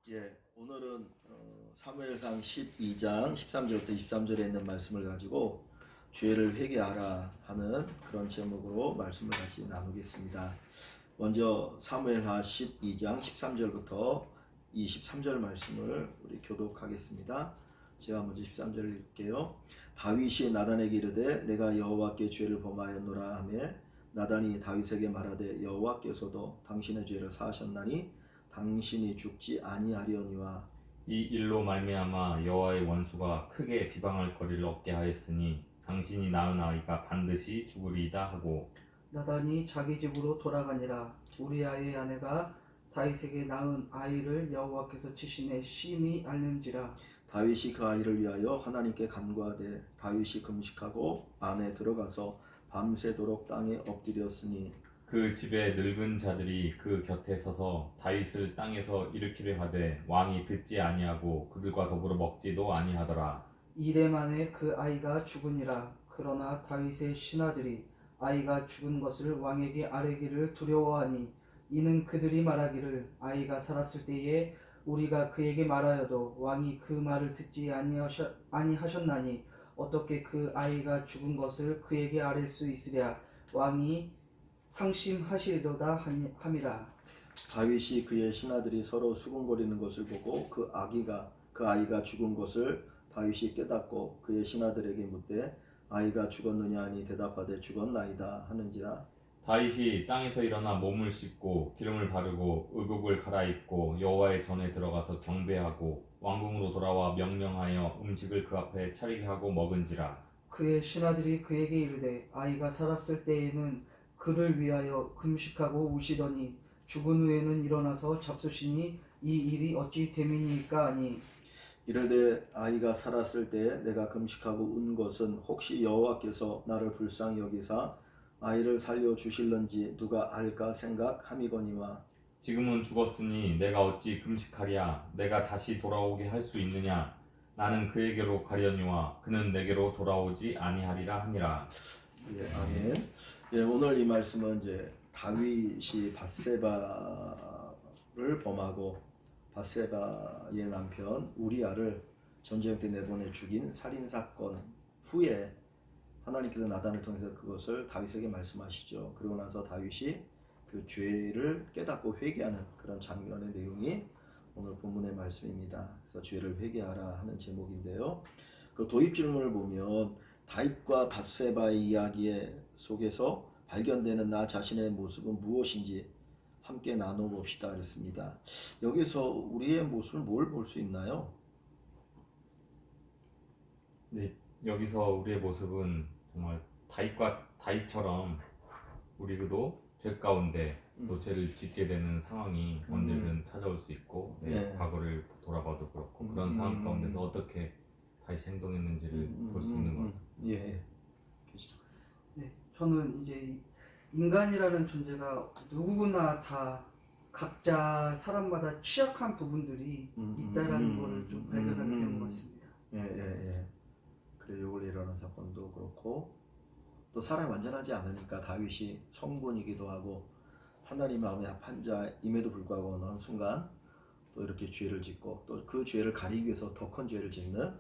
오늘은 사무엘상 12장 13절부터 23절에 있는 말씀을 가지고 죄를 회개하라 하는 그런 제목으로 말씀을 같이 나누겠습니다. 먼저 사무엘하 12장 13절부터 23절 말씀을 우리 교독하겠습니다. 제가 먼저 13절을 읽게요. 다윗이 나단에게 이르되 내가 여호와께 죄를 범하였노라 하며 나단이 다윗에게 말하되 여호와께서도 당신의 죄를 사하셨나니 당신이 죽지 아니하려니와 이 일로 말미암아 여호와의 원수가 크게 비방할 거리를 얻게 하였으니 당신이 낳은 아이가 반드시 죽으리이다 하고 나단이 자기 집으로 돌아가니라. 우리아의 아내가 다윗에게 낳은 아이를 여호와께서 치심에 심히 앓는지라. 다윗이 그 아이를 위하여 하나님께 간구하되 다윗이 금식하고 안에 들어가서 밤새도록 땅에 엎드렸으니 그 집의 늙은 자들이 그 곁에 서서 다윗을 땅에서 일으키려 하되 왕이 듣지 아니하고 그들과 더불어 먹지도 아니하더라. 이레 만에 그 아이가 죽으니라. 그러나 다윗의 신하들이 아이가 죽은 것을 왕에게 아뢰기를 두려워하니 이는 그들이 말하기를 아이가 살았을 때에 우리가 그에게 말하여도 왕이 그 말을 듣지 아니하셨나니 어떻게 그 아이가 죽은 것을 그에게 아뢰 수 있으랴. 왕이 상심하시려다 함이라. 다윗이 그의 신하들이 서로 수군거리는 것을 보고 그 아이가 죽은 것을 다윗이 깨닫고 그의 신하들에게 묻되 아이가 죽었느냐 하니 대답하되 죽었나이다 하는지라. 다윗이 땅에서 일어나 몸을 씻고 기름을 바르고 의복을 갈아입고 여호와의 전에 들어가서 경배하고 왕궁으로 돌아와 명령하여 음식을 그 앞에 차리게 하고 먹은지라. 그의 신하들이 그에게 이르되 아이가 살았을 때에는 그를 위하여 금식하고 우시더니 죽은 후에는 일어나서 잡수시니 이 일이 어찌 됨이니까 하니 이르되 아이가 살았을 때 내가 금식하고 운 것은 혹시 여호와께서 나를 불쌍히 여기사 아이를 살려 주실런지 누가 알까 생각함이거니와 지금은 죽었으니 내가 어찌 금식하랴. 내가 다시 돌아오게 할 수 있느냐. 나는 그에게로 가려니와 그는 내게로 돌아오지 아니하리라 하니라. 아멘. 오늘 이 말씀은 이제 다윗이 밧세바를 범하고 밧세바의 남편 우리아를 전쟁 때 내보내 죽인 살인 사건 후에 하나님께서 나단을 통해서 그것을 다윗에게 말씀하시죠. 그러고 나서 다윗이 그 죄를 깨닫고 회개하는 그런 장면의 내용이 오늘 본문의 말씀입니다. 그래서 죄를 회개하라 하는 제목인데요. 그 도입 질문을 보면 다윗과 밧세바의 이야기 속에서 발견되는 나 자신의 모습은 무엇인지 함께 나눠봅시다 그랬습니다. 여기서 우리의 모습을 뭘 볼 수 있나요? 네, 여기서 우리의 모습은 정말 다윗처럼 우리도 죄 가운데 또 죄를 짓게 되는 상황이 언제든 찾아올 수 있고 과거를 돌아봐도 그렇고 그런 상황 가운데서 어떻게 다윗이 행동했는지를 볼 수 있는 것 같습니다. 네, 저는 이제 인간이라는 존재가 누구나 다 각자 사람마다 취약한 부분들이 있다라는 거를 좀 발견하게 되는 것 같습니다. 그래 요걸 일어난 사건도 그렇고 또 사람이 완전하지 않으니까 다윗이 성군이기도 하고 하나님 마음에 합한 자임에도 불구하고 어느 순간 또 이렇게 죄를 짓고 또 그 죄를 가리기 위해서 더 큰 죄를 짓는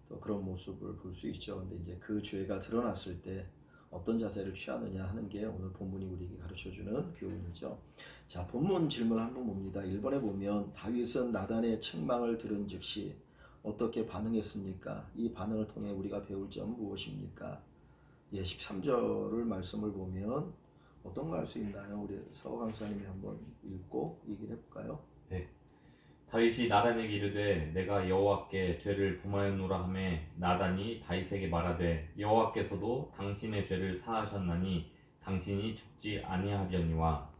또 그런 모습을 볼 수 있죠. 근데 이제 그 죄가 드러났을 때 어떤 자세를 취하느냐 하는 게 오늘 본문이 우리에게 가르쳐주는 교훈이죠. 자, 본문 질문 한번 봅니다. 1번에 보면 다윗은 나단의 책망을 들은 즉시 어떻게 반응했습니까? 이 반응을 통해 우리가 배울 점은 무엇입니까? 13절을 말씀을 보면 어떤 거 할 수 있나요? 우리 서호 강사님이 한번 읽고 얘기를 해볼까요? 네. 다윗이 나단에게 이르되 내가 여호와께 죄를 범하였노라 하며 나단이 다윗에게 말하되 여호와께서도 당신의 죄를 사하셨나니 당신이 죽지 아니하려니와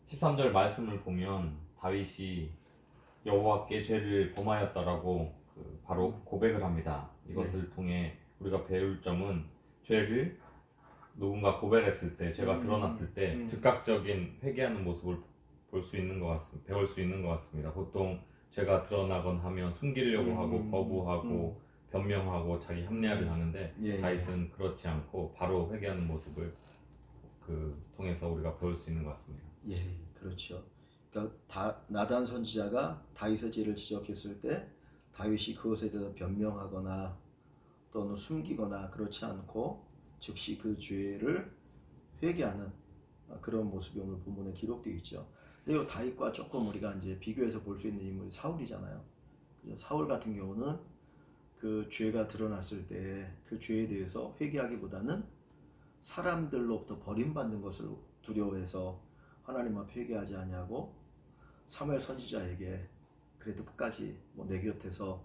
13절 말씀을 보면 다윗이 여호와께 죄를 범하였다라고 바로 고백을 합니다. 이것을 통해 우리가 배울 점은 죄를 누군가 고백했을 때 죄가 드러났을 때 즉각적인 회개하는 모습을 볼 수 있는 것 같습니다. 배울 수 있는 것 같습니다. 보통 죄가 드러나곤 하면 숨기려고 하고 거부하고 변명하고 자기 합리화를 하는데 다윗은 그렇지 않고 바로 회개하는 모습을 통해서 우리가 배울 수 있는 것 같습니다. 그렇죠. 그러니까 나단 선지자가 다윗의 죄를 지적했을 때 다윗이 그것에 대해서 변명하거나 또는 숨기거나 그렇지 않고 즉시 그 죄를 회개하는 그런 모습이 오늘 본문에 기록되어 있죠. 근데 이 다윗과 조금 우리가 이제 비교해서 볼 수 있는 인물이 사울이잖아요. 사울 같은 경우는 그 죄가 드러났을 때 그 죄에 대해서 회개하기보다는 사람들로부터 버림받는 것을 두려워해서 하나님 앞에 회개하지 아니하고 사무엘 선지자에게 그래도 끝까지 내 곁에서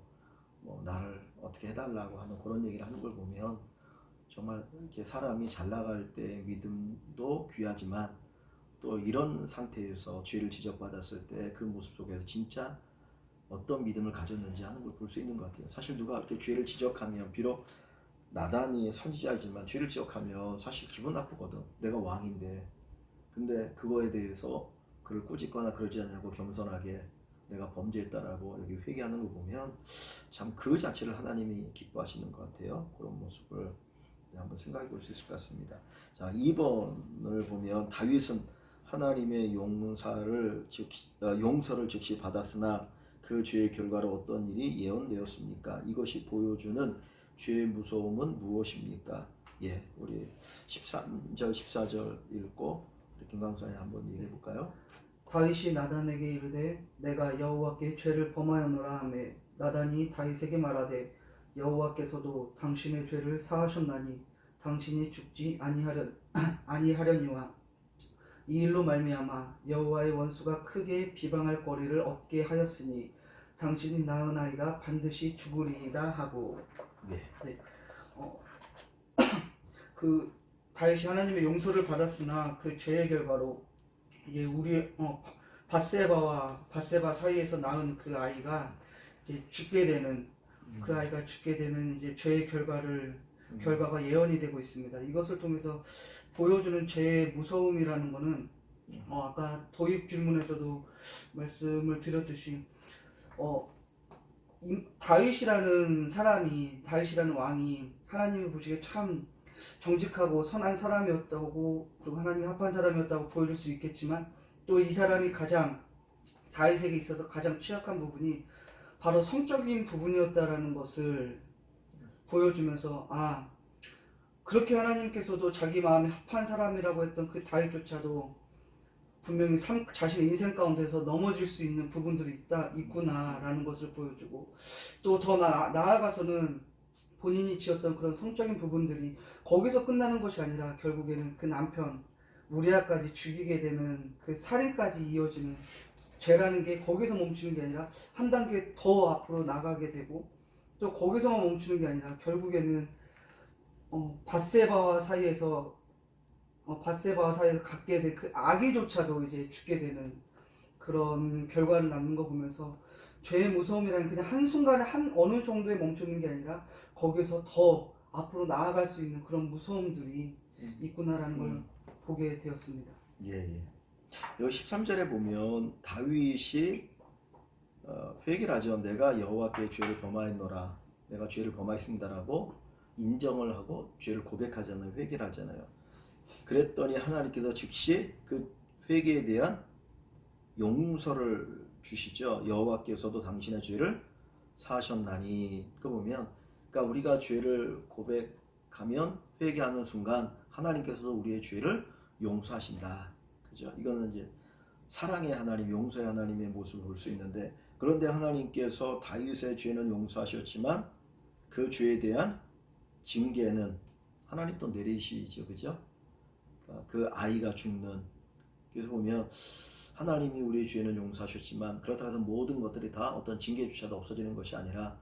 나를 어떻게 해달라고 하는 그런 얘기를 하는 걸 보면 정말 이렇게 사람이 잘 나갈 때 믿음도 귀하지만 또 이런 상태에서 죄를 지적받았을 때 그 모습 속에서 진짜 어떤 믿음을 가졌는지 하는 걸 볼 수 있는 것 같아요. 사실 누가 이렇게 죄를 지적하면 비록 나단이 선지자이지만 죄를 지적하면 사실 기분 나쁘거든. 내가 왕인데. 근데 그거에 대해서 그를 꾸짖거나 그러지 않냐고 겸손하게 내가 범죄했다라고 여기 회개하는 거 보면 참 그 자체를 하나님이 기뻐하시는 것 같아요. 그런 모습을 한번 생각해 볼 수 있을 것 같습니다. 자, 2번을 보면 다윗은 하나님의 용서를 즉시 받았으나 그 죄의 결과로 어떤 일이 예언되었습니까? 이것이 보여주는 죄의 무서움은 무엇입니까? 예, 우리 13절 14절 읽고 김강선이 한번 얘기해 볼까요? 다윗이 나단에게 이르되 내가 여호와께 죄를 범하였노라 하매 나단이 다윗에게 말하되 여호와께서도 당신의 죄를 사하셨나니 당신이 죽지 아니하려니와 이 일로 말미암아 여호와의 원수가 크게 비방할 거리를 얻게 하였으니 당신이 낳은 아이가 반드시 죽으리이다 하고. 네. 네. 그 다윗이 하나님의 용서를 받았으나 그 죄의 결과로 이제 우리 바세바 사이에서 낳은 그 아이가 이제 죽게 되는 그 아이가 죽게 되는 이제 죄의 결과가 예언이 되고 있습니다. 이것을 통해서 보여주는 죄의 무서움이라는 것은 아까 도입 질문에서도 말씀을 드렸듯이 다윗이라는 왕이 하나님이 보시기에 참 정직하고 선한 사람이었다고 그리고 하나님이 합한 사람이었다고 보여줄 수 있겠지만 또 이 사람이 다윗에게 있어서 가장 취약한 부분이 바로 성적인 부분이었다라는 것을 보여주면서 그렇게 하나님께서도 자기 마음에 합한 사람이라고 했던 그 다윗조차도 분명히 자신의 인생 가운데서 넘어질 수 있는 부분들이 있구나라는 것을 보여주고 또 더 나아가서는 본인이 지었던 그런 성적인 부분들이 거기서 끝나는 것이 아니라 결국에는 그 남편 우리아까지 죽이게 되는 그 살인까지 이어지는 죄라는 게 거기서 멈추는 게 아니라 한 단계 더 앞으로 나가게 되고 또 거기서만 멈추는 게 아니라 결국에는 바세바와 사이에서 갖게 된 그 아기조차도 이제 죽게 되는 그런 결과를 낳는 거 보면서 죄의 무서움이라는 그냥 한순간에 어느 정도에 멈추는 게 아니라 거기서 더 앞으로 나아갈 수 있는 그런 무서움들이 있구나라는 걸 보게 되었습니다. 예. 여기 13절에 보면 다윗이 회개를 하죠. 내가 여호와께 죄를 범하였노라. 내가 죄를 범하였습니다라고 인정을 하고 죄를 고백하잖아요. 회개를 하잖아요. 그랬더니 하나님께서 즉시 그 회개에 대한 용서를 주시죠. 여호와께서도 당신의 죄를 사하셨나니. 그 보면 그러니까 우리가 죄를 고백하면 회개하는 순간 하나님께서도 우리의 죄를 용서하신다. 그죠? 이거는 이제 사랑의 하나님, 용서의 하나님의 모습을 볼 수 있는데 그런데 하나님께서 다윗의 죄는 용서하셨지만 그 죄에 대한 징계는 하나님 또 내리시죠. 그죠? 그 아이가 죽는. 그래서 보면 하나님이 우리의 죄는 용서하셨지만 그렇다고 해서 모든 것들이 다 어떤 징계조차도 없어지는 것이 아니라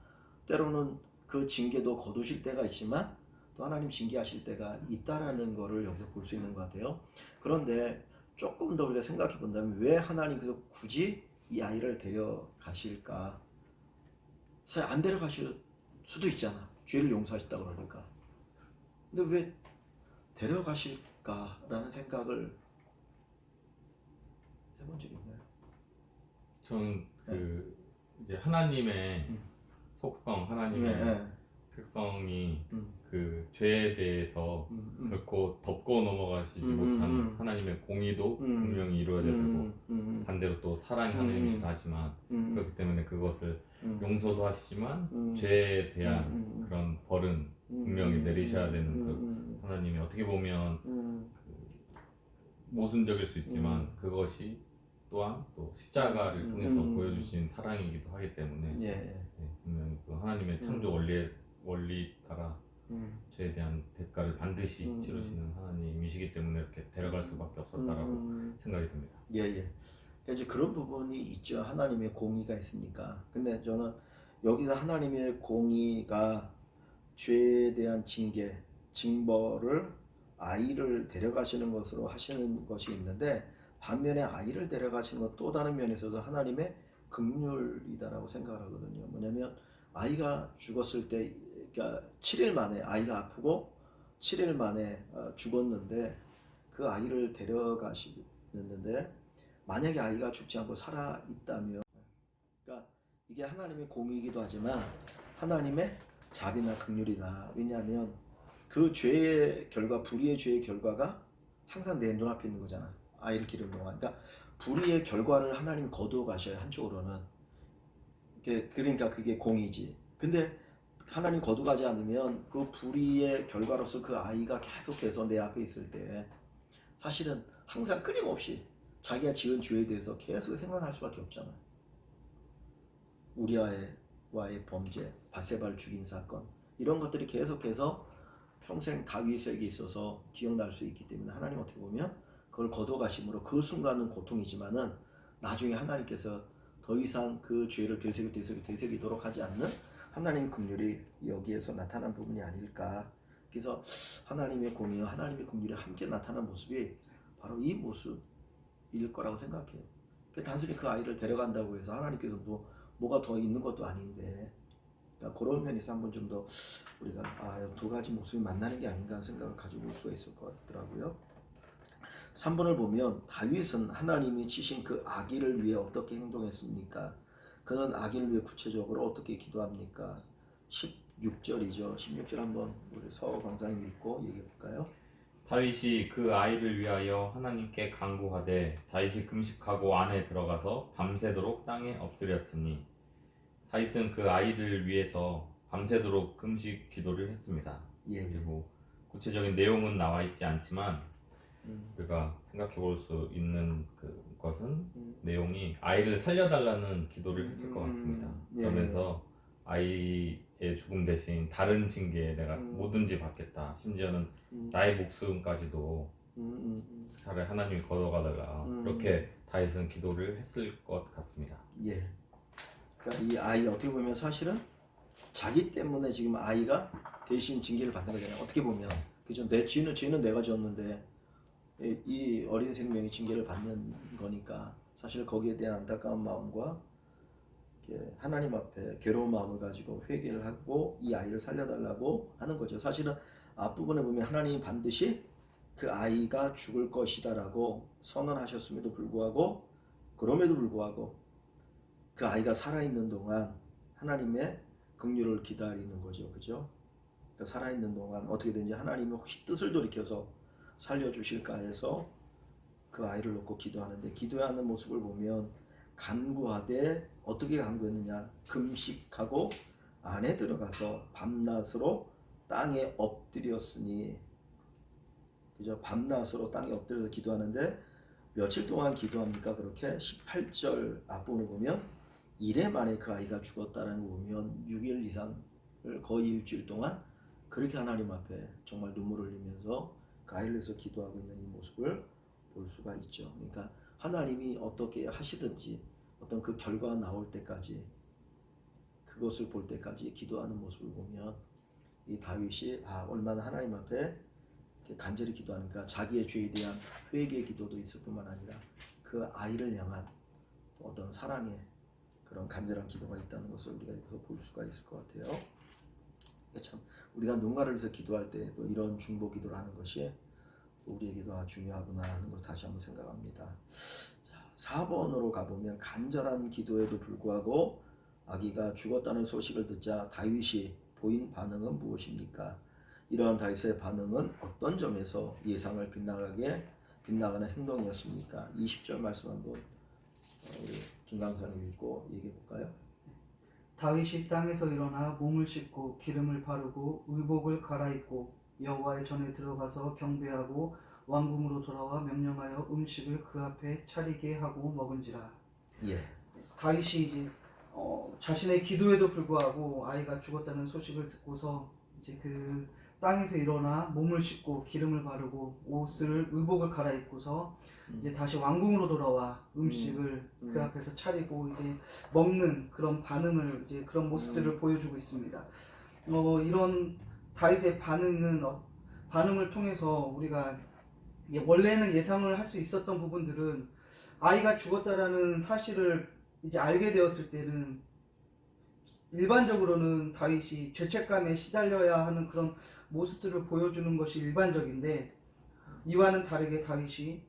때로는 그 징계도 거두실 때가 있지만 또 하나님 징계하실 때가 있다라는 것을 여기서 볼 수 있는 것 같아요. 그런데 조금 더 우리가 생각해 본다면 왜 하나님께서 굳이 이 아이를 데려가실까? 사실 안 데려가실 수도 있잖아. 죄를 용서하셨다고 그러니까. 근데 왜 데려가실까라는 생각을 해본 적이 있나요? 저는 이제 하나님의 속성, 하나님의 특성이 음. 그 죄에 대해서 결코 덮고 넘어가시지 못하는 하나님의 공의도 분명히 이루어져야 되고 반대로 또 사랑이 하나님이시기도 하지만 그렇기 때문에 그것을 용서도 하시지만 죄에 대한 그런 벌은 분명히 내리셔야 되는 그 하나님이 어떻게 보면 그 모순적일 수 있지만 그것이 또한 또 십자가를 통해서 보여주신 사랑이기도 하기 때문에 예. 네, 분명히 그 하나님의 창조 원리 따라 죄에 대한 대가를 반드시 치르시는 하나님이시기 때문에 이렇게 데려갈 수밖에 없었다라고 생각이 듭니다. 예, 예. 그러니까 이제 그런 부분이 있죠. 하나님의 공의가 있으니까. 근데 저는 여기서 하나님의 공의가 죄에 대한 징계, 징벌을 아이를 데려가시는 것으로 하시는 것이 있는데 반면에 아이를 데려가시는 것 또 다른 면에 있어서 하나님의 긍휼이다라고 생각을 하거든요. 뭐냐면 아이가 죽었을 때 그러니까 7일 만에 아이가 아프고 7일 만에 죽었는데 그 아이를 데려가시는데 만약에 아이가 죽지 않고 살아 있다면 그러니까 이게 하나님의 공의이기도 하지만 하나님의 자비나 긍휼이다. 왜냐하면 그 죄의 결과 불의의 죄의 결과가 항상 내 눈앞에 있는 거잖아. 아이를 기르는 동안. 그러니까 불의의 결과를 하나님이 거두어 가셔요. 한쪽으로는. 그러니까 그게 공의지. 근데 하나님 거두가지 않으면 그 불의의 결과로서 그 아이가 계속해서 내 앞에 있을 때 사실은 항상 끊임없이 자기가 지은 죄에 대해서 계속 생각할 수밖에 없잖아요. 우리아와의 범죄, 밧세바를 죽인 사건 이런 것들이 계속해서 평생 다윗에게 있어서 기억날 수 있기 때문에 하나님 어떻게 보면 그걸 거둬가심으로 그 순간은 고통이지만은 나중에 하나님께서 더 이상 그 죄를 되새기도록 하지 않는 하나님 긍휼이 여기에서 나타난 부분이 아닐까. 그래서 하나님의 공의와 하나님의 긍휼이 함께 나타난 모습이 바로 이 모습일 거라고 생각해요. 단순히 그 아이를 데려간다고 해서 하나님께서 뭐가 더 있는 것도 아닌데 그러니까 그런 면에서 한번 좀 더 우리가 두 가지 모습이 만나는 게 아닌가 하는 생각을 가지고 올 수가 있을 것 같더라고요. 3번을 보면 다윗은 하나님이 치신 그 아기를 위해 어떻게 행동했습니까? 그는 아기를 위해 구체적으로 어떻게 기도합니까? 16절이죠. 16절 한번 우리 서 강사님 읽고 얘기해 볼까요? 다윗이 그 아이를 위하여 하나님께 간구하되 다윗이 금식하고 안에 들어가서 밤새도록 땅에 엎드렸으니 다윗은 그 아이를 위해서 밤새도록 금식 기도를 했습니다. 예. 그리고 구체적인 내용은 나와 있지 않지만 우리가 생각해 볼 수 있는 그것은 내용이 아이를 살려달라는 기도를 했을 것 같습니다. 그러면서 아이의 죽음 대신 다른 징계 내가 뭐든지 받겠다. 심지어는 나의 목숨까지도 차라리 하나님이 걷어가달라. 그렇게 다윗은 기도를 했을 것 같습니다. 예. 그러니까 이 아이 어떻게 보면 사실은 자기 때문에 지금 아이가 대신 징계를 받는 거잖아요. 어떻게 보면 그죠? 내 죄는 내가 지었는데 이 어린 생명이 징계를 받는 거니까 사실 거기에 대한 안타까운 마음과 하나님 앞에 괴로운 마음을 가지고 회개를 하고 이 아이를 살려달라고 하는 거죠. 사실은 앞부분에 보면 하나님이 반드시 그 아이가 죽을 것이다라고 선언하셨음에도 불구하고 그럼에도 불구하고 그 아이가 살아있는 동안 하나님의 긍휼을 기다리는 거죠. 그죠? 그러니까 살아있는 동안 어떻게든지 하나님이 혹시 뜻을 돌이켜서 살려주실까 해서 그 아이를 놓고 기도하는데 기도하는 모습을 보면 간구하되 어떻게 간구했느냐 금식하고 안에 들어가서 밤낮으로 땅에 엎드렸으니 그죠? 밤낮으로 땅에 엎드려서 기도하는데 며칠 동안 기도합니까? 그렇게 18절 앞부분을 보면 이래 만에 그 아이가 죽었다는 거 보면 6일 이상을 거의 일주일 동안 그렇게 하나님 앞에 정말 눈물을 흘리면서 그 아이를 위해서 기도하고 있는 이 모습을 볼 수가 있죠. 그러니까 하나님이 어떻게 하시든지 어떤 그 결과가 나올 때까지 그것을 볼 때까지 기도하는 모습을 보면 이 다윗이 얼마나 하나님 앞에 간절히 기도하니까 자기의 죄에 대한 회개의 기도도 있을 뿐만 아니라 그 아이를 향한 어떤 사랑의 그런 간절한 기도가 있다는 것을 우리가 여기서 볼 수가 있을 것 같아요. 참 우리가 누군가를 위해서 기도할 때 또 이런 중보 기도를 하는 것이 우리에게도 중요하구나 하는 것을 다시 한번 생각합니다. 4번으로 가보면 간절한 기도에도 불구하고 아기가 죽었다는 소식을 듣자 다윗이 보인 반응은 무엇입니까? 이러한 다윗의 반응은 어떤 점에서 예상을 빗나가는 행동이었습니까? 20절 말씀 한번 우리 김강사님 읽고 얘기해 볼까요? 다윗이 땅에서 일어나 몸을 씻고 기름을 바르고 의복을 갈아입고 여호와의 전에 들어가서 경배하고 왕궁으로 돌아와 명령하여 음식을 그 앞에 차리게 하고 먹은지라. 예. 다윗이 이제 자신의 기도에도 불구하고 아이가 죽었다는 소식을 듣고서 이제 그 땅에서 일어나 몸을 씻고 기름을 바르고 옷을 의복을 갈아입고서 이제 다시 왕궁으로 돌아와 음식을 그 앞에서 차리고 이제 먹는 그런 반응을 이제 그런 모습들을 보여주고 있습니다. 이런 다윗의 반응을 통해서 우리가 원래는 예상을 할 수 있었던 부분들은 아이가 죽었다라는 사실을 이제 알게 되었을 때는 일반적으로는 다윗이 죄책감에 시달려야 하는 그런 모습들을 보여주는 것이 일반적인데 이와는 다르게 다윗이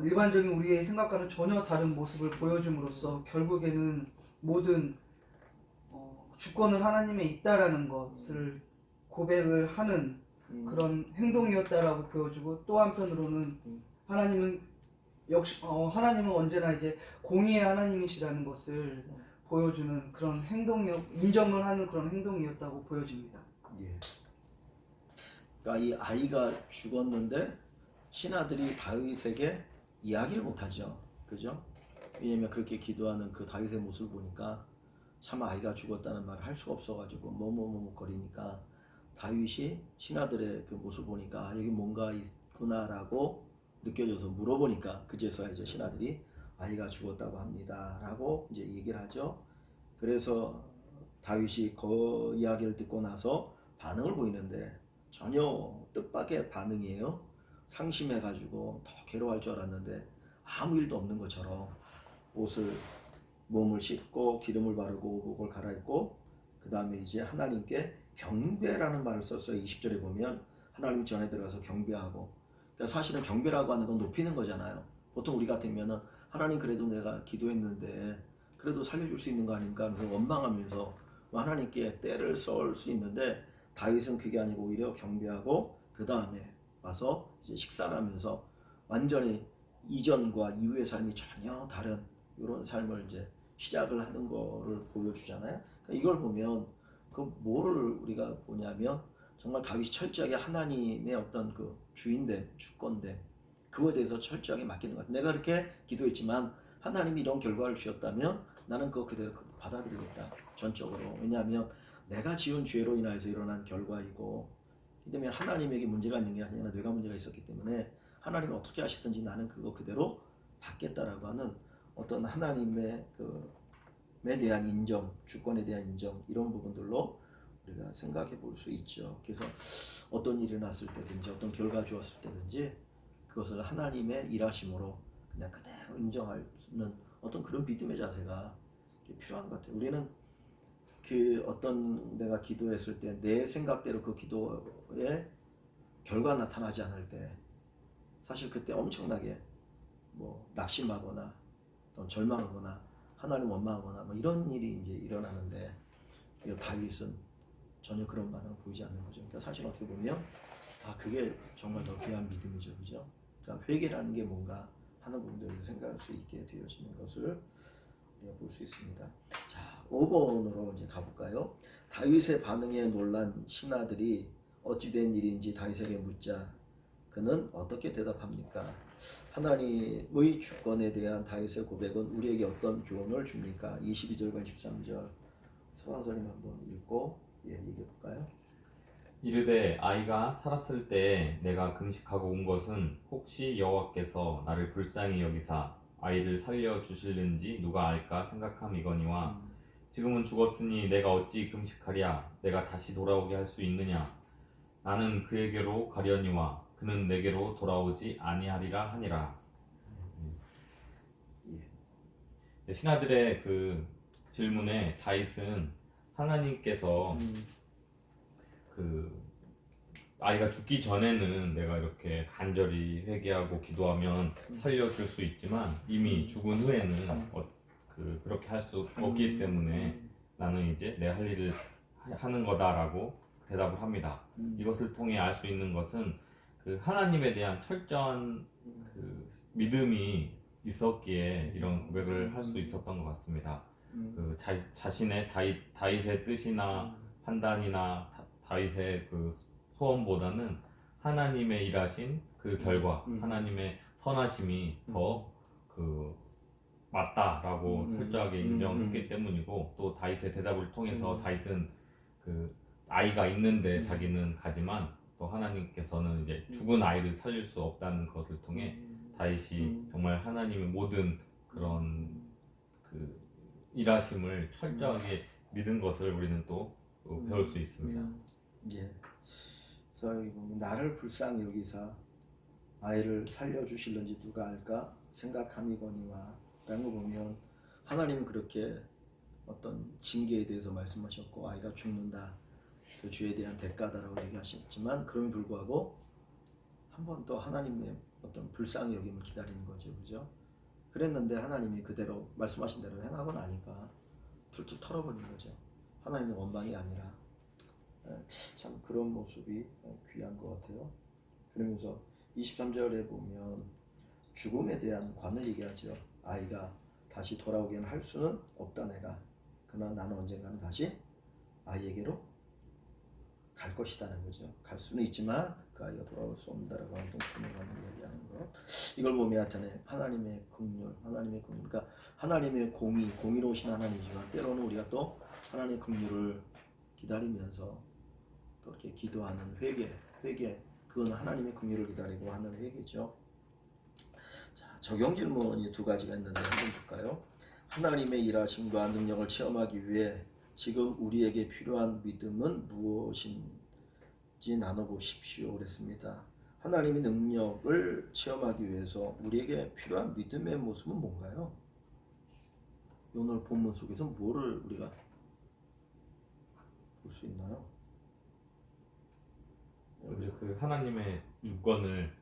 일반적인 우리의 생각과는 전혀 다른 모습을 보여줌으로써 결국에는 모든 주권은 하나님에 있다라는 것을 고백을 하는 그런 행동이었다라고 보여주고 또 한편으로는 하나님은 언제나 이제 공의의 하나님이시라는 것을 보여주는 그런 인정을 하는 그런 행동이었다고 보여집니다. 예. 그러니까 이 아이가 죽었는데 신하들이 다윗에게 이야기를 못하죠. 그죠? 왜냐면 그렇게 기도하는 그 다윗의 모습을 보니까 참 아이가 죽었다는 말을 할 수가 없어가지고 머뭇거리니까 다윗이 신하들의 그 모습을 보니까 여기 뭔가 있구나라고 느껴져서 물어보니까 그제서야 이제 신하들이 아이가 죽었다고 합니다라고 이제 얘기를 하죠. 그래서 다윗이 그 이야기를 듣고 나서 반응을 보이는데 전혀 뜻밖의 반응이에요. 상심해가지고 더 괴로워할 줄 알았는데 아무 일도 없는 것처럼 몸을 씻고 기름을 바르고 옷을 갈아입고 그 다음에 이제 하나님께 경배라는 말을 썼어요. 20절에 보면 하나님 전에 들어가서 경배하고, 그러니까 사실은 경배라고 하는 건 높이는 거잖아요. 보통 우리 같으면은 하나님 그래도 내가 기도했는데 그래도 살려줄 수 있는 거 아닌가 원망하면서 하나님께 때를 쏠 수 있는데 다윗은 그게 아니고 오히려 경배하고 그 다음에 와서 이제 식사를 하면서 완전히 이전과 이후의 삶이 전혀 다른 이런 삶을 이제 시작을 하는 거를 보여주잖아요. 그러니까 이걸 보면 그 뭐를 우리가 보냐면 정말 다윗이 철저하게 하나님의 어떤 그 주인됨, 주권됨 그거에 대해서 철저하게 맡기는 것 같아요. 내가 이렇게 기도했지만 하나님이 이런 결과를 주셨다면 나는 그거 그대로 받아들이겠다. 전적으로. 왜냐하면 내가 지은 죄로 인하여서 일어난 결과이고 그다음에 하나님에게 문제가 있는 게 아니라 내가 문제가 있었기 때문에 하나님이 어떻게 하시든지 나는 그거 그대로 받겠다라고 하는 어떤 하나님의 에 대한 인정, 주권에 대한 인정 이런 부분들로 우리가 생각해 볼 수 있죠. 그래서 어떤 일이 났을 때든지 어떤 결과 주었을 때든지 그것을 하나님의 일하심으로 그냥 그대로 인정할 수 있는 어떤 그런 믿음의 자세가 필요한 것 같아요. 우리는 그 어떤 내가 기도했을 때 내 생각대로 그 기도의 결과 나타나지 않을 때 사실 그때 엄청나게 낙심하거나 또 절망하거나 하나님 원망하거나 이런 일이 이제 일어나는데 다윗은 전혀 그런 반응을 보이지 않는 거죠. 그러니까 사실 어떻게 보면 그게 정말 더 귀한 믿음이죠, 그죠? 그러니까 회개라는 게 뭔가 하는 부분들을 생각할 수 있게 되어지는 것을 우리가 볼 수 있습니다. 자, 5번으로 이제 가볼까요? 다윗의 반응에 놀란 신하들이 어찌된 일인지 다윗에게 묻자 그는 어떻게 대답합니까? 하나님의 주권에 대한 다윗의 고백은 우리에게 어떤 교훈을 줍니까? 22절과 23절 서강사님 한번 읽고 얘기해 볼까요? 이르되 아이가 살았을 때에 내가 금식하고 온 것은 혹시 여호와께서 나를 불쌍히 여기사 아이를 살려 주실는지 누가 알까 생각함이거니와 지금은 죽었으니 내가 어찌 금식하랴 내가 다시 돌아오게 할 수 있느냐 나는 그에게로 가려니와 그는 내게로 돌아오지 아니하리라 하니라. 신하들의 그 질문에 다윗은 하나님께서 그 아이가 죽기 전에는 내가 이렇게 간절히 회개하고 기도하면 살려줄 수 있지만 이미 죽은 후에는 그렇게 할 수 없기 때문에 나는 이제 내 할 일을 하는 거다라고 대답을 합니다. 이것을 통해 알 수 있는 것은 그 하나님에 대한 철저한 그 믿음이 있었기에 이런 고백을 할 수 있었던 것 같습니다. 그 자신의 다윗의 뜻이나 판단이나 다윗의 그 소원보다는 하나님의 일하신 그 결과, 하나님의 선하심이 더 그 맞다라고 철저하게 인정했기 때문이고, 또 다윗의 대답을 통해서 다윗은 그 아이가 있는데 자기는 가지만 또 하나님께서는 이제 죽은 아이를 살릴 수 없다는 것을 통해 다윗이 정말 하나님의 모든 그런 그 일하심을 철저하게 믿은 것을 우리는 또 배울 수 있습니다. 예. 그래서 여기 보면 나를 불쌍히 여기사 아이를 살려주실런지 누가 알까 생각함이거니와 라는 거 보면 하나님은 그렇게 어떤 징계에 대해서 말씀하셨고 아이가 죽는다 그 죄에 대한 대가다라고 얘기하셨지만 그럼에도 불구하고 한 번 또 하나님의 어떤 불쌍히 여김을 기다리는 거죠, 그죠? 그랬는데 하나님이 그대로 말씀하신 대로 해나가고 나니까 툴툴 털어버린 거죠. 하나님의 원망이 아니라. 참 그런 모습이 귀한 것 같아요. 그러면서 23절에 보면 죽음에 대한 관을 얘기하죠. 아이가 다시 돌아오기는 할 수는 없다 내가. 그러나 나는 언젠가는 다시 아이에게로 갈 것이다는 거죠. 갈 수는 있지만 그 아이가 돌아올 수 없다라고 하는 죽음에 관을 얘기하는 것. 이걸 보면 하여튼 하나님의 긍휼, 그러니까 하나님의 공의로우신 하나님이지만 때로는 우리가 또 하나님의 긍휼을 기다리면서 또 이렇게 기도하는 회개 그건 하나님의 긍휼을 기다리고 하는 회개죠. 자, 적용 질문이 두 가지가 있는데 한번 볼까요? 하나님의 일하심과 능력을 체험하기 위해 지금 우리에게 필요한 믿음은 무엇인지 나눠보십시오 그랬습니다. 하나님의 능력을 체험하기 위해서 우리에게 필요한 믿음의 모습은 뭔가요? 오늘 본문 속에서 뭐를 우리가 볼 수 있나요? 이제 그 하나님의 주권을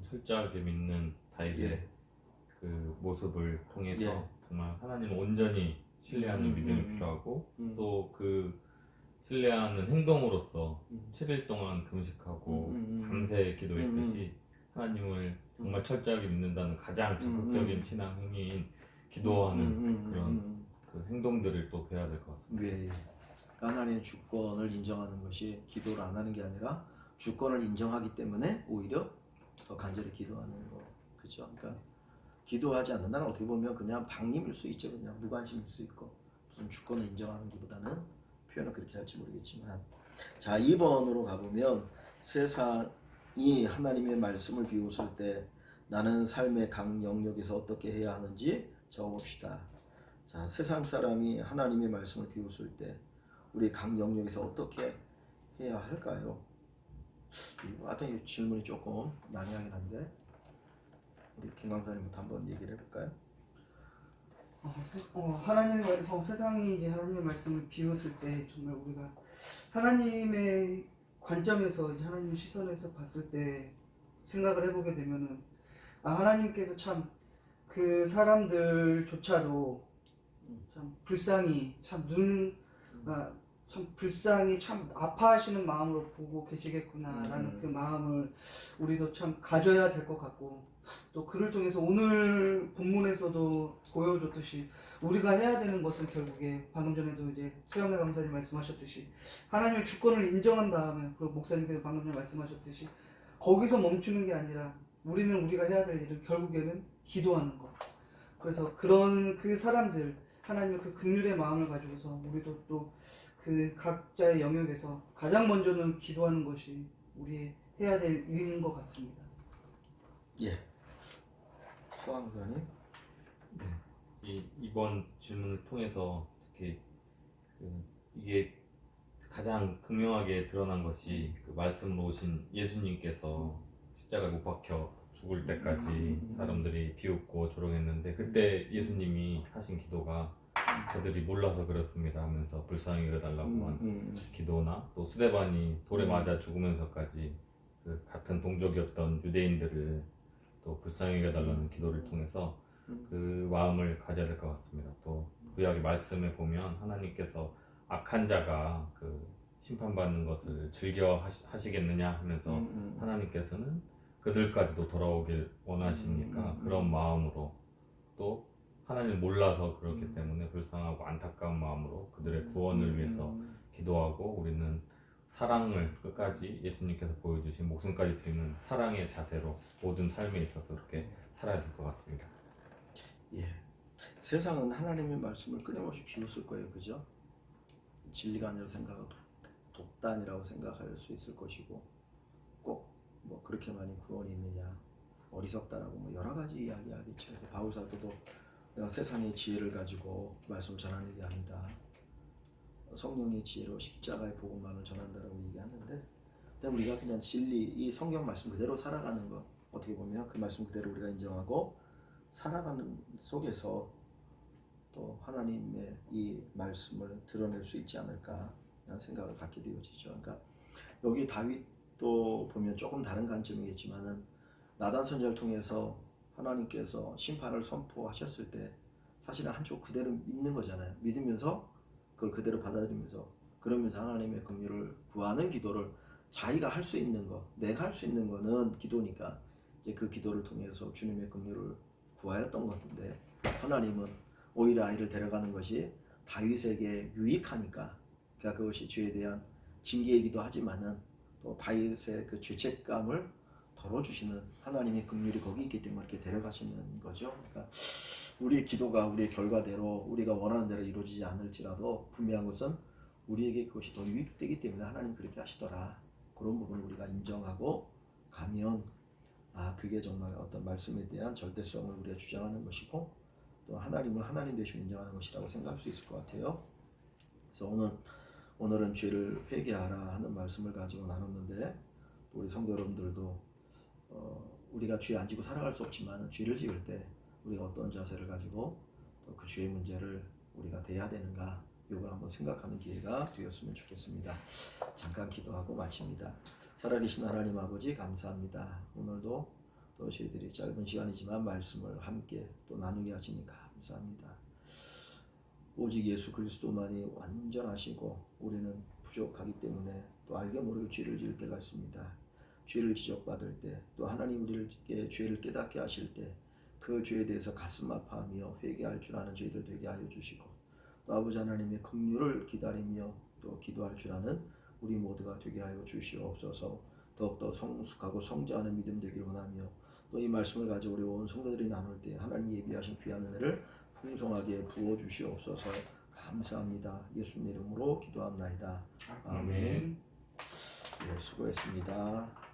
철저하게 믿는 다윗의 그 모습을 통해서 정말 하나님을 온전히 신뢰하는 믿음이 필요하고 또 그 신뢰하는 행동으로서 7일 동안 금식하고 밤새 기도했듯이 하나님을 정말 철저하게 믿는다는 가장 적극적인 신앙 행위인 기도하는 그런 그 행동들을 또 배워야 될 것 같습니다. 네. 하나님의 주권을 인정하는 것이 기도를 안 하는 게 아니라 주권을 인정하기 때문에 오히려 더 간절히 기도하는 거, 그죠? 그러니까 기도하지 않는다는 어떻게 보면 그냥 방임일 수 있죠, 그냥 무관심일 수 있고 무슨 주권을 인정하는기보다는 표현을 그렇게 할지 모르겠지만, 자 2번으로 가보면 세상이 하나님의 말씀을 비웃을 때 나는 삶의 각 영역에서 어떻게 해야 하는지 적어봅시다. 자 세상 사람이 하나님의 말씀을 비웃을 때 우리 각 영역에서 어떻게 해야 할까요? 이 질문이 조금 난해하긴 한데 우리 김 강사님부터 한번 얘기를 해볼까요? 하나님께서 세상이 이제 하나님의 말씀을 비웃을 때 정말 우리가 하나님의 관점에서 이제 하나님의 시선에서 봤을 때 생각을 해보게 되면은 하나님께서 참 그 사람들조차도 참 불쌍히 참 불쌍히 참 아파하시는 마음으로 보고 계시겠구나라는 그 마음을 우리도 참 가져야 될 것 같고, 또 그를 통해서 오늘 본문에서도 보여줬듯이 우리가 해야 되는 것은 결국에 방금 전에도 이제 최영래 강사님 말씀하셨듯이 하나님의 주권을 인정한 다음에, 그리고 목사님께서 방금 전에 말씀하셨듯이 거기서 멈추는 게 아니라 우리가 해야 될 일은 결국에는 기도하는 것. 그래서 그런 그 사람들 하나님의 그 긍휼의 마음을 가지고서 우리도 또 그 각자의 영역에서 가장 먼저는 기도하는 것이 우리 해야 될 일인 것 같습니다. 예. 소환사님. 이번 질문을 통해서 특히 이게 가장 극명하게 드러난 것이 그 말씀으로 오신 예수님께서 십자가에 못 박혀 죽을 때까지 사람들이 비웃고 조롱했는데 그때 예수님이 하신 기도가 저들이 몰라서 그렇습니다 하면서 불쌍히 여겨달라고 한 기도나, 또 스데반이 돌에 맞아 죽으면서까지 그 같은 동족이었던 유대인들을 또 불쌍히 여겨달라는 기도를 통해서 그 마음을 가져야 될 것 같습니다. 또 구약의 말씀에 보면 하나님께서 악한 자가 그 심판받는 것을 즐겨 하시겠느냐 하면서 하나님께서는 그들까지도 돌아오길 원하시니까 그런 마음으로 또 하나님을 몰라서 그렇기 때문에 불쌍하고 안타까운 마음으로 그들의 구원을 위해서 기도하고 우리는 사랑을 끝까지 예수님께서 보여주신 목숨까지 드리는 사랑의 자세로 모든 삶에 있어서 그렇게 살아야 될 것 같습니다. 예. 세상은 하나님의 말씀을 끊임없이 비웃을 거예요, 그죠? 진리가 아니라고 생각하고 독단이라고 생각할 수 있을 것이고, 꼭 뭐 그렇게 많이 구원이 있느냐, 어리석다라고 뭐 여러 가지 이야기하겠죠. 그래서 바울 사도도 내가 세상의 지혜를 가지고 말씀 전하는 게 아니다. 성령의 지혜로 십자가의 복음만을 전한다라고 얘기하는데, 근데 우리가 그냥 진리, 이 성경 말씀 그대로 살아가는 것, 어떻게 보면 그 말씀 그대로 우리가 인정하고 살아가는 속에서 또 하나님의 이 말씀을 드러낼 수 있지 않을까 라는 생각을 갖게 되어지죠. 그러니까 여기 다윗도 보면 조금 다른 관점이겠지만은 나단 선지자를 통해서 하나님께서 심판을 선포하셨을 때 사실은 한쪽 그대로 믿는 거잖아요. 믿으면서 그걸 그대로 받아들이면서 그러면서 하나님의 긍휼을 구하는 기도를 자기가 할 수 있는 거, 내가 할 수 있는 거는 기도니까 이제 그 기도를 통해서 주님의 긍휼을 구하였던 것인데, 하나님은 오히려 아이를 데려가는 것이 다윗에게 유익하니까, 그러니까 그것이 죄에 대한 징계이기도 하지만은 또 다윗의 그 죄책감을 덜어주시는 하나님의 긍휼이 거기 있기 때문에 이렇게 데려가시는 거죠. 그러니까 우리의 기도가 우리의 결과대로 우리가 원하는 대로 이루어지지 않을지라도 분명한 것은 우리에게 그것이 더 유익되기 때문에 하나님 그렇게 하시더라. 그런 부분을 우리가 인정하고 가면 그게 정말 어떤 말씀에 대한 절대성을 우리가 주장하는 것이고 또 하나님을 하나님 되시고 인정하는 것이라고 생각할 수 있을 것 같아요. 그래서 오늘은 죄를 회개하라 하는 말씀을 가지고 나눴는데, 또 우리 성도 여러분들도 우리가 죄 안 지고 살아갈 수 없지만 죄를 지을 때 우리가 어떤 자세를 가지고 또 그 죄의 문제를 우리가 대해야 되는가, 이걸 한번 생각하는 기회가 되었으면 좋겠습니다. 잠깐 기도하고 마칩니다. 살아계신 하나님 아버지 감사합니다. 오늘도 또 저희들이 짧은 시간이지만 말씀을 함께 또 나누게 하시니 감사합니다. 오직 예수 그리스도만이 완전하시고 우리는 부족하기 때문에 또 알게 모르게 죄를 지을 때가 있습니다. 죄를 지적받을 때, 또 하나님 우리에게 죄를 깨닫게 하실 때 그 죄에 대해서 가슴 아파하며 회개할 줄 아는 저희들 되게 하여 주시고, 또 아버지 하나님의 긍휼을 기다리며 또 기도할 줄 아는 우리 모두가 되게 하여 주시옵소서. 더욱더 성숙하고 성장하는 믿음 되길 원하며, 또 이 말씀을 가지고 우리 온 성도들이 나눌 때 하나님 예비하신 귀한 은혜를 풍성하게 부어 주시옵소서. 감사합니다. 예수님 이름으로 기도합나이다. 아멘. 네, 수고했습니다.